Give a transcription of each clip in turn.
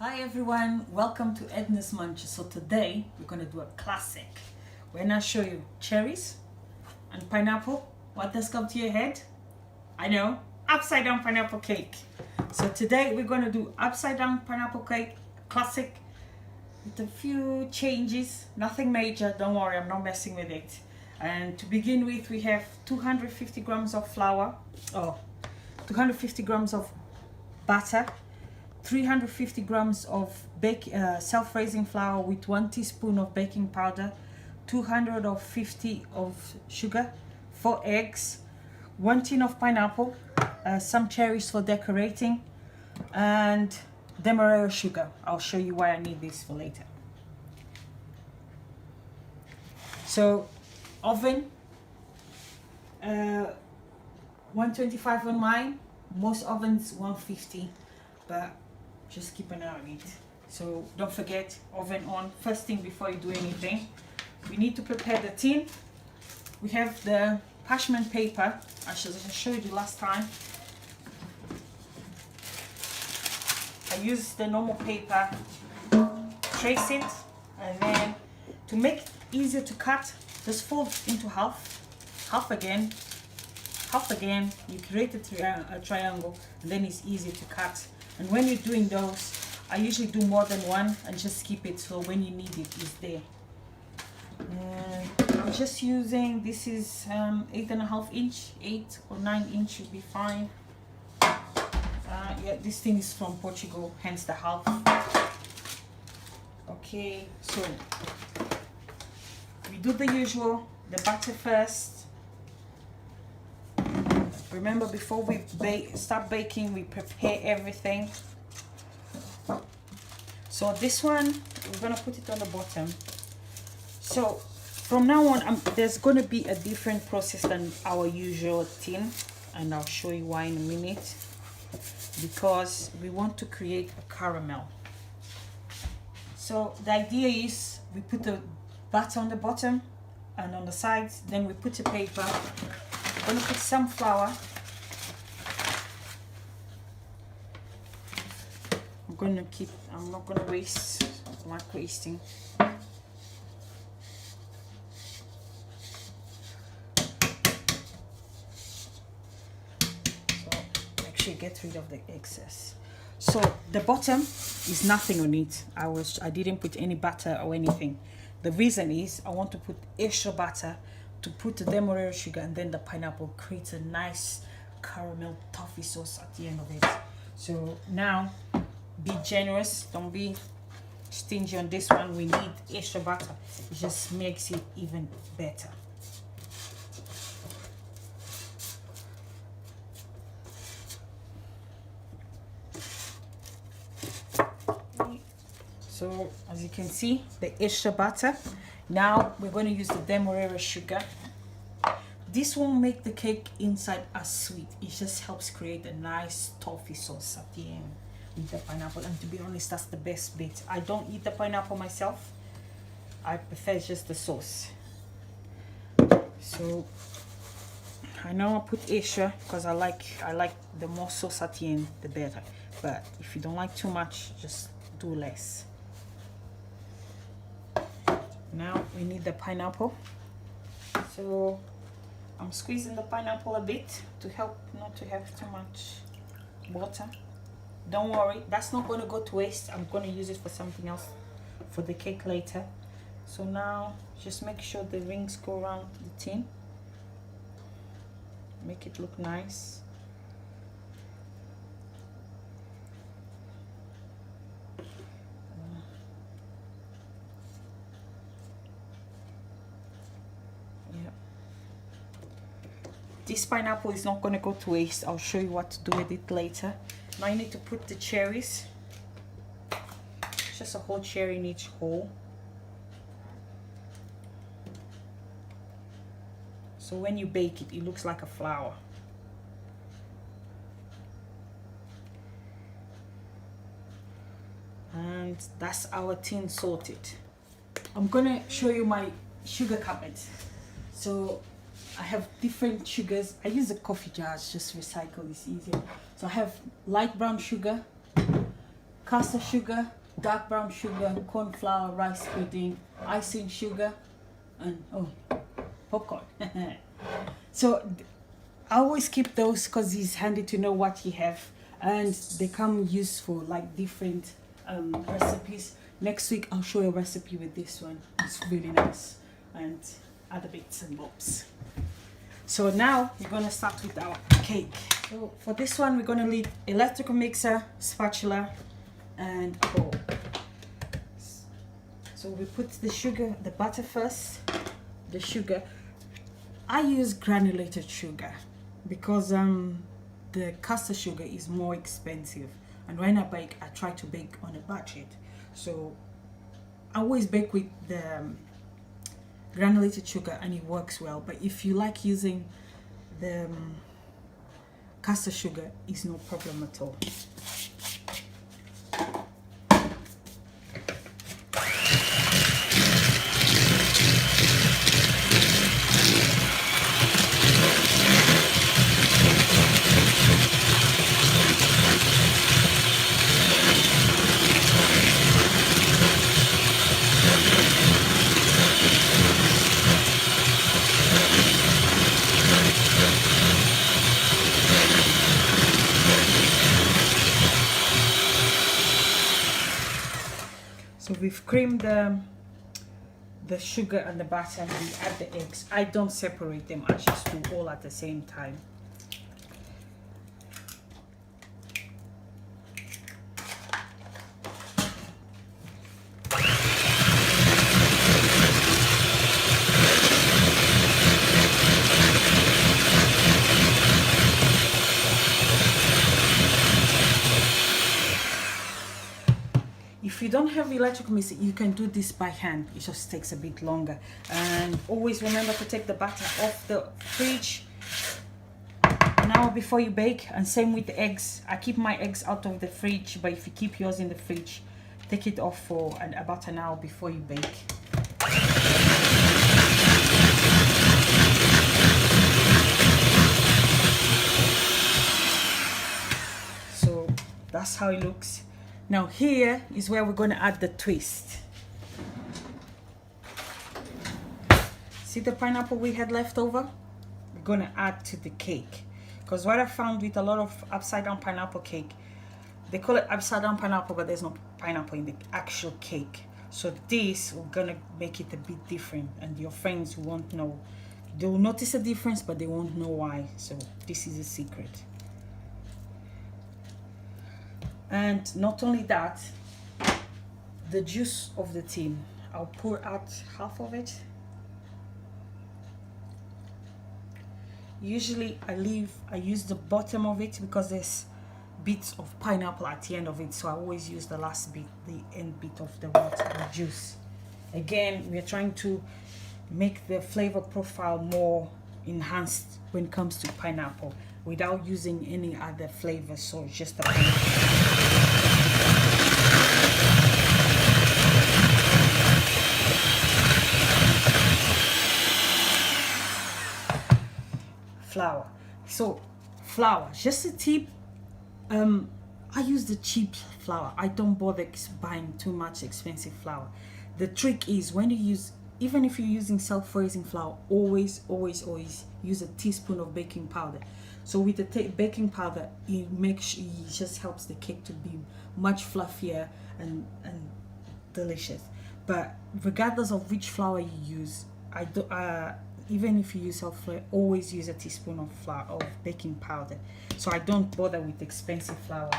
Hi everyone, welcome to Edna's Munch. So today we're going to do a classic. We're going to show you cherries and pineapple. What does come to your head? I know, upside down pineapple cake. So today we're going to do upside down pineapple cake, classic, with a few changes, nothing major, don't worry, I'm not messing with it. And to begin with, we have 250 grams of flour, 250 grams of butter, 350 grams of self-raising flour with 1 teaspoon of baking powder, 250 of sugar, 4 eggs, 1 tin of pineapple, some cherries for decorating, and demerara sugar. I'll show you why I need this for later. So oven, 125 on mine, most ovens 150, but just keep an eye on it. So don't forget, oven on first thing before you do anything. We need to prepare the tin. We have the parchment paper, I showed you last time. I use the normal paper, trace it, and then to make it easier to cut, just fold into half again, you create a triangle, and then it's easy to cut. And when you're doing those, I usually do more than one and just keep it so when you need it, it's there. And I'm just using, this is 8.5 inch, 8 or 9 inch should be fine. Yeah, this thing is from Portugal, hence the half. Okay, so we do the usual, the butter first. Remember, before we start baking, we prepare everything. So this one, we're gonna put it on the bottom. So from now on, there's gonna be a different process than our usual tin, and I'll show you why in a minute. Because we want to create a caramel. So the idea is we put the butter on the bottom and on the sides, then we put the paper. I'm gonna put some flour. I'm not gonna waste, I like wasting. So make sure you get rid of the excess. So the bottom is nothing on it. I didn't put any butter or anything. The reason is I want to put extra butter to put the demerara sugar, and then the pineapple creates a nice caramel toffee sauce at the end of it. So now be generous, don't be stingy on this one. We need extra butter, it just makes it even better. So as you can see, the extra butter. Now we're going to use the demerara sugar. This won't make the cake inside as sweet, it just helps create a nice toffee sauce at the end with the pineapple. And to be honest, that's the best bit. I don't eat the pineapple myself, I prefer just the sauce. So I know I put extra because I like the more sauce at the end, the better. But if you don't like too much, just do less. Now we need the pineapple. So I'm squeezing the pineapple a bit to help not to have too much water. Don't worry, that's not going to go to waste. I'm going to use it for something else for the cake later. So now just make sure the rings go around the tin. Make it look nice. This pineapple is not going to go to waste. I'll show you what to do with it later. Now I need to put the cherries. Just a whole cherry in each hole. So when you bake it, it looks like a flower. And that's our tin sorted. I'm going to show you my sugar cupboard. So I have different sugars. I use the coffee jars, just recycle, it's easier. So I have light brown sugar, caster sugar, dark brown sugar, corn flour, rice pudding, icing sugar, and popcorn. So I always keep those because it's handy to know what you have, and they come useful like different recipes. Next week I'll show you a recipe with this one. It's really nice, and other bits and bobs. So now we're gonna start with our cake. So for this one we're gonna need electrical mixer, spatula, and a bowl. So we put the butter first, the sugar. I use granulated sugar because the caster sugar is more expensive, and when I bake I try to bake on a budget. So I always bake with the granulated sugar and it works well, but if you like using the caster sugar, it's no problem at all. So we've creamed the sugar and the butter, and we add the eggs. I don't separate them, I just do all at the same time. If you don't have electrical mixer, you can do this by hand. It just takes a bit longer. And always remember to take the butter off the fridge an hour before you bake. And same with the eggs. I keep my eggs out of the fridge, but if you keep yours in the fridge, take it off for about an hour before you bake. So that's how it looks. Now here is where we're going to add the twist. See the pineapple we had left over? We're going to add to the cake. Because what I found with a lot of upside down pineapple cake, they call it upside down pineapple, but there's no pineapple in the actual cake. So this, we're going to make it a bit different, and your friends won't know. They'll notice a difference, but they won't know why. So this is a secret. And not only that, the juice of the tea, I'll pour out half of it. Usually I use the bottom of it because there's bits of pineapple at the end of it, so I always use the last bit, the end bit of the water, the juice. Again, we're trying to make the flavor profile more enhanced when it comes to pineapple without using any other flavor, so just the pineapple. Flour. So flour, just a tip, I use the cheap flour. I don't bother buying too much expensive flour. The trick is when you use, even if you're using self-raising flour, always use a teaspoon of baking powder. So with the baking powder, it just helps the cake to be much fluffier and delicious. But regardless of which flour you use, even if you use self-raising, always use a teaspoon of flour of baking powder. So I don't bother with expensive flours.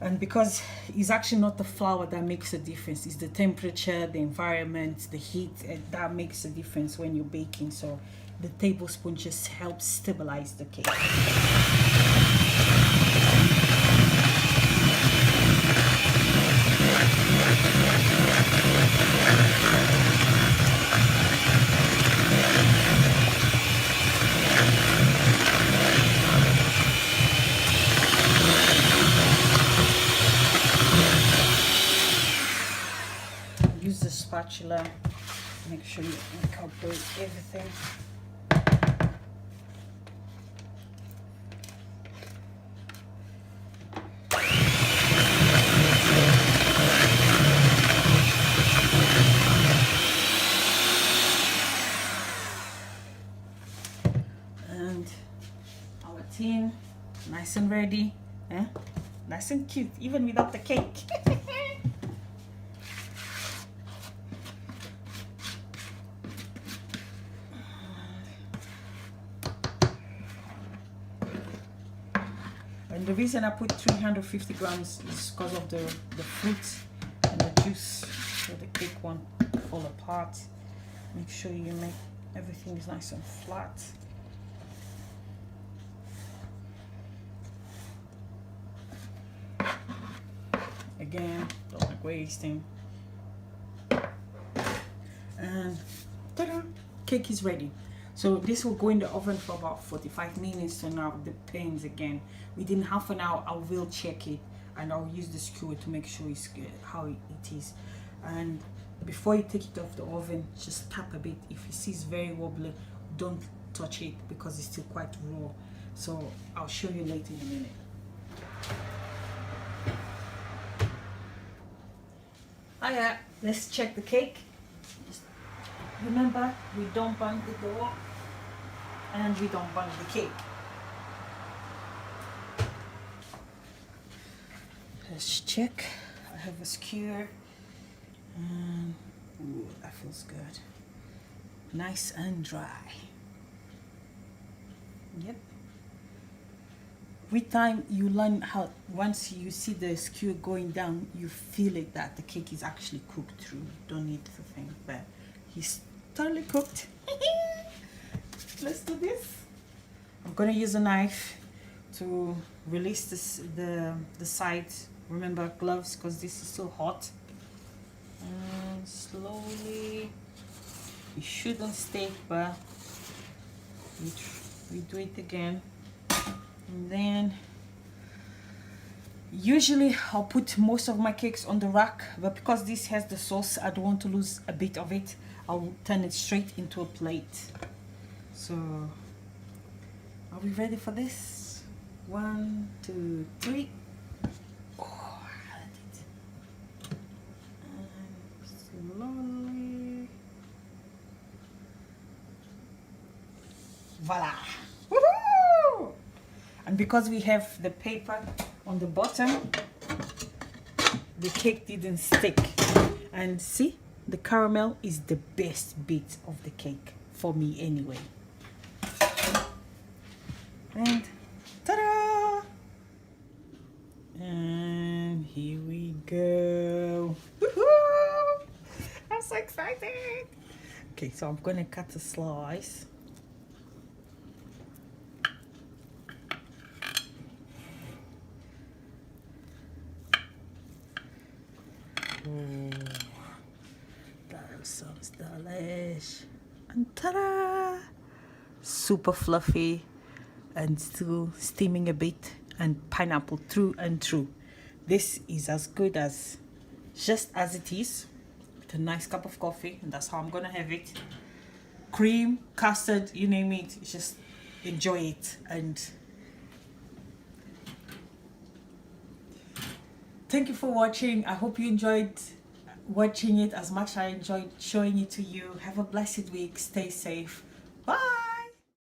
And because it's actually not the flour that makes a difference, it's the temperature, the environment, the heat, that makes a difference when you're baking. So the tablespoon just helps stabilize the cake. Use the spatula, make sure you incorporate everything. And our tin, nice and ready, eh? Nice and cute, even without the cake. And the reason I put 350 grams is because of the fruit and the juice, so the cake won't fall apart. Make sure you make everything is nice and flat. Again, don't like wasting. And ta-da! Cake is ready. So this will go in the oven for about 45 minutes. So now it depends again. Within half an hour, I will check it and I'll use the skewer to make sure it's good, how it is. And before you take it off the oven, just tap a bit. If it sees very wobbly, don't touch it because it's still quite raw. So I'll show you later in a minute. Hiya, let's check the cake. Just remember, we don't bang the door and we don't bang the cake. Let's check. I have a skewer. Ooh, that feels good. Nice and dry. Yep. With time you learn how, once you see the skewer going down, you feel it that the cake is actually cooked through. You don't need to think, but he's totally cooked. Let's do this. I'm gonna use a knife to release the sides. Remember, gloves, because this is so hot. And slowly, you shouldn't stick, but we do it again. And then usually I'll put most of my cakes on the rack, but because this has the sauce, I don't want to lose a bit of it. I'll turn it straight into a plate. So are we ready for this? 1, 2, 3. Oh, I had it. And slowly. Voila! Woohoo! And because we have the paper on the bottom, the cake didn't stick. And see, the caramel is the best bit of the cake for me anyway. And ta-da! And here we go. Woohoo! I'm so excited. Okay, so I'm gonna cut a slice. That sounds delish. And ta-da! Super fluffy and still steaming a bit, and pineapple through and through. This is as good as just as it is, with a nice cup of coffee, and that's how I'm gonna have it. Cream, custard, you name it, just enjoy it. And thank you for watching. I hope you enjoyed watching it as much as I enjoyed showing it to you. Have a blessed week. Stay safe.